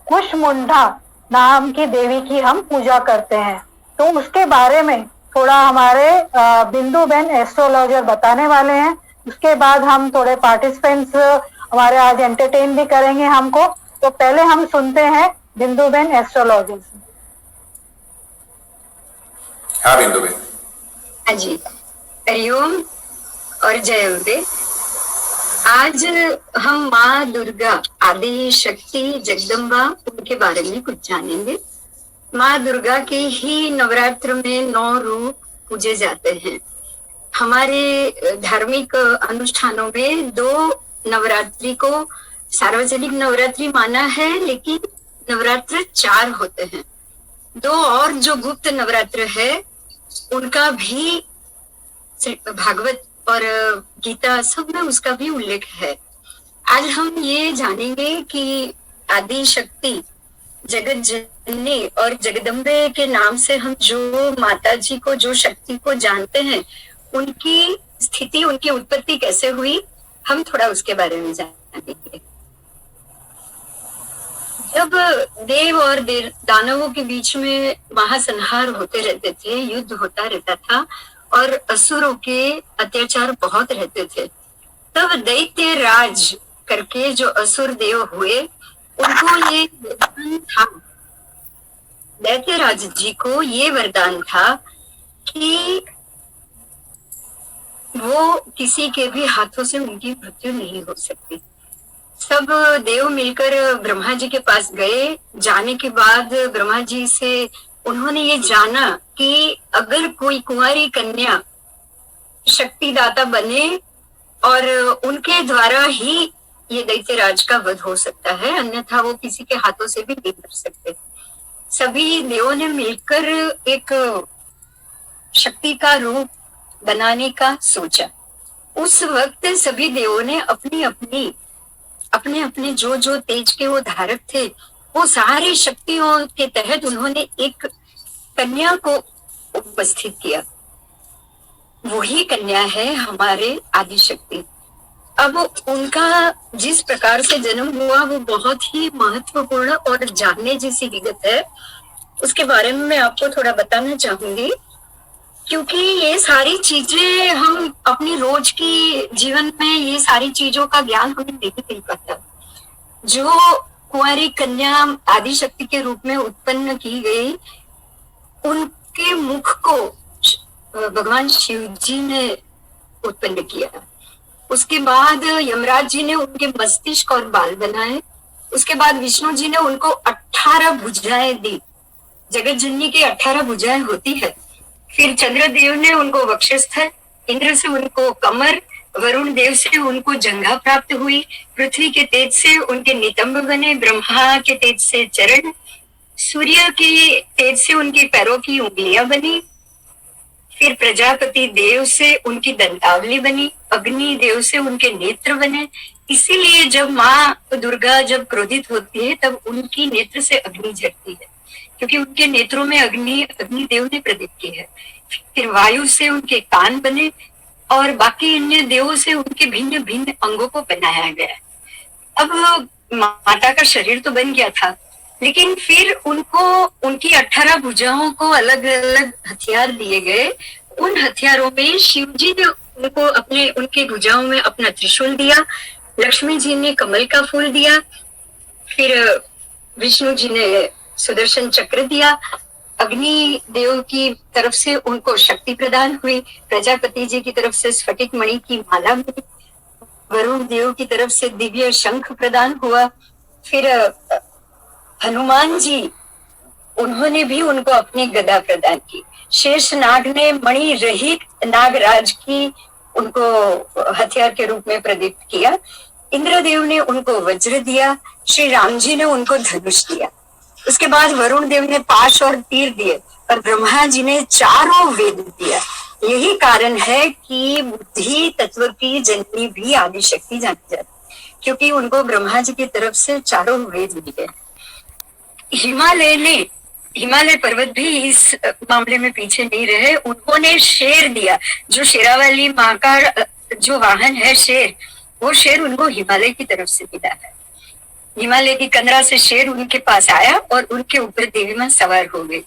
कुशमुंडा नाम की देवी की हम पूजा करते हैं। तो उसके बारे में थोड़ा हमारे बिंदु बेन एस्ट्रोलॉजर बताने वाले हैं। उसके बाद हम थोड़े पार्टिसिपेंट्स हमारे आज एंटरटेन भी करेंगे हमको। तो पहले हम सुनते हैं बिंदु बेन एस्ट्रोलॉजर से। हाँ बिंदु बेन। हाँ जी, हरिओम और जय अम्बे। आज हम माँ दुर्गा आदि शक्ति जगदम्बा उनके बारे में कुछ जानेंगे। माँ दुर्गा के ही नवरात्र में 9 रूप पूजे जाते हैं। हमारे धार्मिक अनुष्ठानों में 2 नवरात्रि को सार्वजनिक नवरात्रि माना है, लेकिन नवरात्र 4 होते हैं। 2 और जो गुप्त नवरात्र है उनका भी भागवत और गीता सब में उसका भी उल्लेख है। आज हम ये जानेंगे कि आदि शक्ति जगत जननी और जगदम्बे के नाम से हम जो माता जी को, जो शक्ति को जानते हैं, उनकी स्थिति, उनकी उत्पत्ति कैसे हुई, हम थोड़ा उसके बारे में जानेंगे। जब देव और दानवों के बीच में महासंहार होते रहते थे, युद्ध होता रहता था और असुरों के अत्याचार बहुत रहते थे, तब दैत्य राज करके जो असुर देव हुए उनको ये वरदान था, दैत्य राज जी को ये वरदान था कि वो किसी के भी हाथों से उनकी मृत्यु नहीं हो सकती। सब देव मिलकर ब्रह्मा जी के पास गए। जाने के बाद ब्रह्मा जी से उन्होंने ये जाना कि अगर कोई कुंवारी कन्या शक्तिदाता बने और उनके द्वारा ही ये दैत्यराज का वध हो सकता है, अन्यथा वो किसी के हाथों से भी नहीं कर सकते। सभी देवों ने मिलकर एक शक्ति का रूप बनाने का सोचा। उस वक्त सभी देवों ने अपने अपने जो तेज के वो धारक थे, वो सारी शक्तियों के तहत उन्होंने एक कन्या को उपस्थित किया। वही कन्या है हमारे आदि शक्ति। अब उनका जिस प्रकार से जन्म हुआ वो बहुत ही महत्वपूर्ण और जानने जैसी विगत है। उसके बारे में मैं आपको थोड़ा बताना चाहूंगी, क्योंकि ये सारी चीजें हम अपनी रोज की जीवन में ये सारी चीजों का ज्ञान हमें नहीं मिल पाता। जो कुंवारी कन्या आदि शक्ति के रूप में उत्पन्न की गई, उनके मुख को भगवान शिव जी ने उत्पन्न किया। उसके बाद यमराज जी ने उनके मस्तिष्क और बाल बनाए। उसके बाद विष्णु जी ने उनको 18 भुजाएं दी। जगत जननी की 18 भुजाएं होती है। फिर चंद्रदेव ने उनको वक्षस्थल, इंद्र से उनको कमर, वरुण देव से उनको जंघा प्राप्त हुई, पृथ्वी के तेज से उनके नितंब बने, ब्रह्मा के तेज से चरण, सूर्य के तेज से उनके पैरों की उंगलियां बनी, फिर प्रजापति देव से उनकी दंतावली बनी, अग्नि देव से उनके नेत्र बने। इसीलिए जब माँ दुर्गा जब क्रोधित होती है तब उनकी नेत्र से अग्नि झरती है, क्योंकि उनके नेत्रों में अग्नि देव ने प्रदीप की है। फिर वायु से उनके कान बने और बाकी अन्य देवों से उनके भिन्न भिन्न अंगों को बनाया गया। अब माता का शरीर तो बन गया था, लेकिन फिर उनको उनकी 18 भुजाओं को अलग अलग हथियार दिए गए। उन हथियारों में शिव जी ने उनको उनके भुजाओं में अपना त्रिशूल दिया, लक्ष्मी जी ने कमल का फूल दिया, फिर विष्णु जी ने सुदर्शन चक्र दिया, अग्नि देव की तरफ से उनको शक्ति प्रदान हुई, प्रजापति जी की तरफ से स्फटिक मणि की माला मिली, वरुण देव की तरफ से दिव्य शंख प्रदान हुआ। फिर हनुमान जी, उन्होंने भी उनको अपनी गदा प्रदान की। शेष नाग ने मणि रहित नागराज की उनको हथियार के रूप में प्रदीप्त किया। इंद्रदेव ने उनको वज्र दिया, श्री राम जी ने उनको धनुष दिया। उसके बाद वरुण देव ने पाश और तीर दिए और ब्रह्मा जी ने चारों वेद दिया। यही कारण है कि बुद्धि तत्व की जननी भी आदि शक्ति जानी जाती, क्योंकि उनको ब्रह्मा जी की तरफ से चारों वेद मिले। हिमालय पर्वत भी इस मामले में पीछे नहीं रहे। उन्होंने शेर दिया, जो शेरावाली माँ का जो वाहन है शेर, वो शेर उनको हिमालय की तरफ से मिला है। हिमालय की कंदरा से शेर उनके पास आया और उनके ऊपर देवी मां सवार हो गई।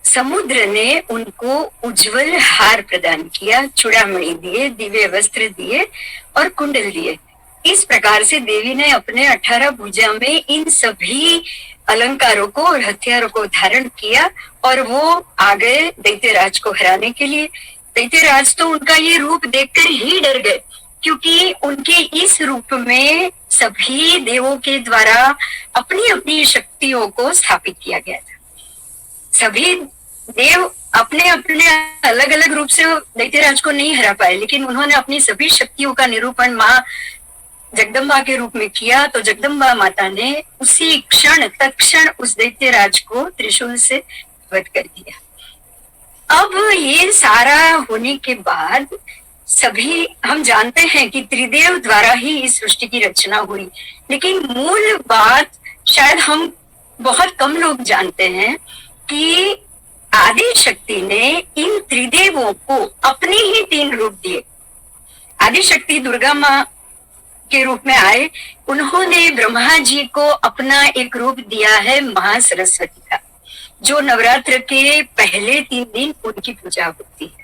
समुद्र ने उनको उज्जवल हार प्रदान किया, चूड़ामणि दिए, दिव्य वस्त्र दिए और कुंडल दिए। इस प्रकार से देवी ने अपने 18 भुजा में इन सभी अलंकारों को और हथियारों को धारण किया और वो आ गए दैत्यराज को हराने के लिए। दैत्यराज तो उनका ये रूप देखकर ही डर गए, क्योंकि उनके इस रूप में सभी देवों के द्वारा अपनी अपनी शक्तियों को स्थापित किया गया था। सभी देव अपने अपने अलग अलग रूप से दैत्यराज को नहीं हरा पाए, लेकिन उन्होंने अपनी सभी शक्तियों का निरूपण माँ जगदम्बा के रूप में किया। तो जगदम्बा माता ने उसी क्षण तत्क्षण उस दैत्यराज को त्रिशूल से वध कर दिया। अब ये सारा होने के बाद सभी हम जानते हैं कि त्रिदेव द्वारा ही इस सृष्टि की रचना हुई, लेकिन मूल बात शायद हम बहुत कम लोग जानते हैं कि आदि शक्ति ने इन त्रिदेवों को अपने ही 3 रूप दिए। आदि शक्ति दुर्गा माँ के रूप में आए, उन्होंने ब्रह्मा जी को अपना एक रूप दिया है महासरस्वती का, जो नवरात्र के पहले 3 दिन उनकी पूजा होती है।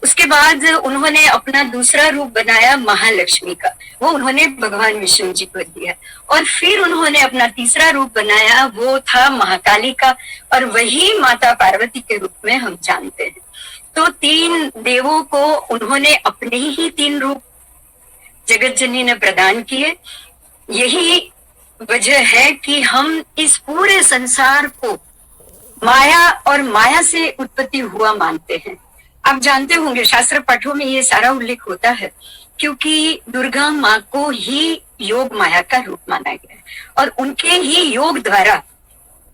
उसके बाद उन्होंने अपना दूसरा रूप बनाया महालक्ष्मी का, वो उन्होंने भगवान विष्णु जी को दिया। और फिर उन्होंने अपना तीसरा रूप बनाया, वो था महाकाली का, और वही माता पार्वती के रूप में हम जानते हैं। तो 3 देवों को उन्होंने अपने ही 3 रूप जगत जननी ने प्रदान किए। यही वजह है कि हम इस पूरे संसार को माया और माया से उत्पत्ति हुआ मानते हैं। आप जानते होंगे शास्त्र पाठों में ये सारा उल्लेख होता है, क्योंकि दुर्गा माँ को ही योग माया का रूप माना गया है और उनके ही योग द्वारा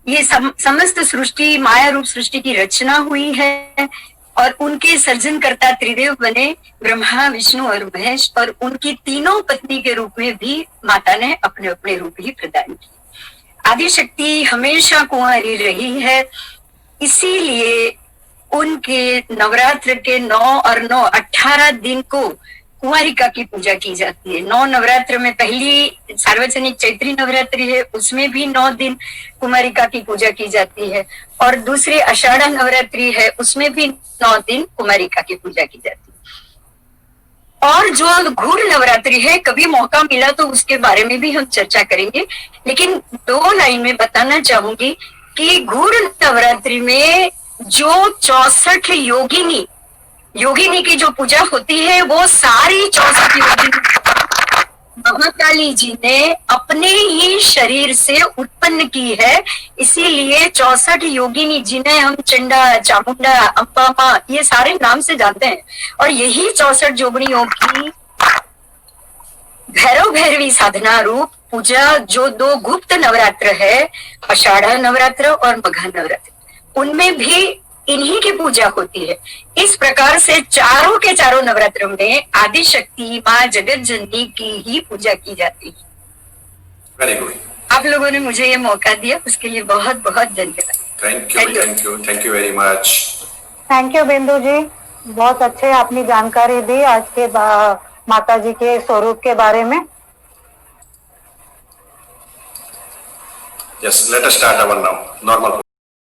ये समस्त सृष्टि माया रूप सृष्टि की रचना हुई है। और उनके सर्जनकर्ता त्रिदेव बने ब्रह्मा विष्णु और महेश, और उनकी तीनों पत्नी के रूप में भी माता ने अपने अपने रूप ही प्रदान किए। आदि शक्ति हमेशा कुंवारी रही है, इसीलिए उनके नवरात्र के 9 और 9 18 दिन को कुंवारिका की पूजा की जाती है। 9 नवरात्र में पहली सार्वजनिक चैत्री नवरात्रि है, उसमें भी 9 दिन कुमारिका की पूजा की जाती है, और दूसरी आषाढ़ नवरात्रि है, उसमें भी 9 दिन कुमारिका की पूजा की जाती है। और जो घूर नवरात्रि है, कभी मौका मिला तो उसके बारे में भी हम चर्चा करेंगे, लेकिन 2 लाइन में बताना चाहूंगी कि घूर नवरात्रि में जो 64 योगिनी की जो पूजा होती है, वो सारी 64 योगिनी महाकाली जी ने अपने ही शरीर से उत्पन्न की है। इसीलिए 64 योगिनी जिन्हें हम चंडा, चामुंडा, अम्बा माँ ये सारे नाम से जानते हैं, और यही 64 योगिनियों की भैरव भैरवी साधना रूप पूजा जो 2 गुप्त नवरात्र है, आषाढ़ नवरात्र और मघा नवरात्र, उनमें भी इन्हीं की पूजा होती है। इस प्रकार से चारों के चारों नवरात्रों में आदि शक्ति माँ जगत जननी की ही पूजा की जाती है। Very good. आप लोगों ने मुझे ये मौका दिया, उसके लिए बहुत बहुत धन्यवाद। Thank you very much. Thank you बिंदु जी, बहुत अच्छे आपने जानकारी दी आज के माता जी के स्वरूप के बारे में। Yes, let us start our now normal